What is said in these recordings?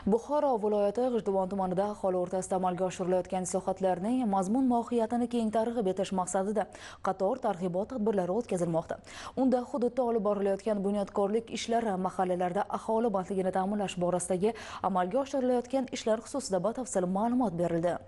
Buxoro viloyati G'ijduvon tumanida aholi o'rtasida amalga oshirilayotgan islohotlarning mazmun mohiyatini keng targ'ib etish maqsadida qator targ'ibot tadbirlari o'tkazilmoqda. Unda hududda olib borilayotgan bunyodkorlik ishlari, mahallalarda aholi bandligini ta'minlash borasidagi amalga oshirilayotgan ishlar xususida batafsil ma'lumot berildi.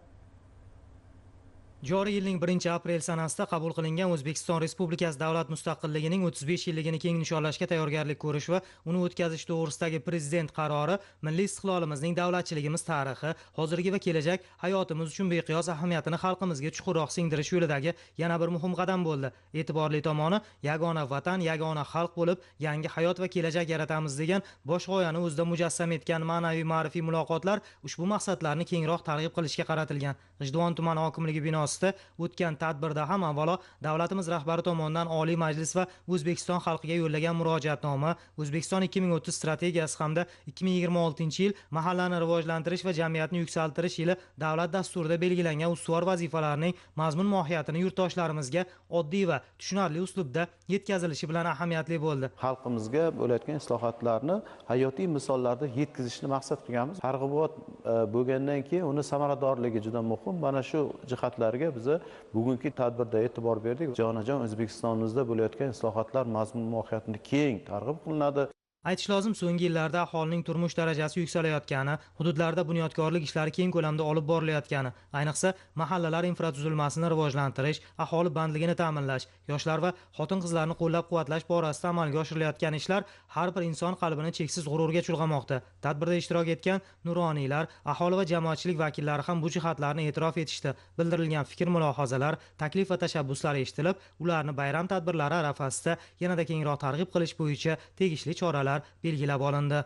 Joriy yilning 1-aprel sanasida qabul qilingan O'zbekiston Respublikasi davlat mustaqilligining 35 yilligini keng nishonlashga tayyorgarlik ko'rish va uni o'tkazish to'g'risidagi prezident qarori milliy istiqlolimizning, davlatchiligimiz tarixi, hozirgi va kelajak hayotimiz uchun beqiyos ahamiyatini xalqimizga chuqurroq singdirish yo'lidagi yana bir muhim qadam bo'ldi. E'tiborli tomoni, yagona vatan, yagona xalq bo'lib, yangi hayot va kelajak yaratamiz degan bosh g'oyani o'zida mujassam etgan ma'naviy ma'rifiy muloqotlar ushbu maqsadlarni kengroq targ'ib qilishga qaratilgan. G'ijduvon tumani hokimligi binosi o'tgan tadbirda ham avvalo davlatimiz rahbari tomonidan Oliy Majlis va O'zbekiston xalqiga yo'llagan murojaatnoma, O'zbekiston 2030 strategiyasi hamda 2026-yil mahallani rivojlantirish va jamiyatni yuksaltirish yili davlat dasturida belgilangan ustuvor vazifalarning mazmun mohiyatini yurtdoshlarimizga oddiy va tushunarli uslubda yetkazilishi bilan ahamiyatli bo'ldi. Xalqimizga bo'layotgan islohotlarni hayotiy misollarda yetkazishni maqsad qilganmiz. Targ'ibot bo'lgandan keyin uni samaradorligi juda muhim. Mana shu jihatlarga biza bugungi tadbirda e'tibor berdik. Jonajon O'zbekistonimizda bo'layotgan islohotlar mazmun mohiyatini keng targ'ib qilinadi. Aytish lozim, so'nggi yillarda aholining turmush darajasi yuksalayotgani, hududlarda bunyodkorlik ishlari keng ko'lamda olib borilayotgani, ayniqsa mahallalar infratuzilmasini rivojlantirish, aholi bandligini ta'minlash, yoshlar va xotin-qizlarni qo'llab-quvvatlash borasida amalga oshirilayotgan ishlar har bir inson qalbini cheksiz g'ururga chulg'amoqda. Tadbirda ishtirok etgan nuroniylar, aholi va jamoatchilik vakillari ham bu jihatlarni e'tirof etishdi. Bildirilgan fikr-mulohazalar, taklif va tashabbuslar eshitilib, ularni bayram tadbirlari arafasida yanada kengroq targ'ib qilish bo'yicha tegishli choralar belgilab olindi.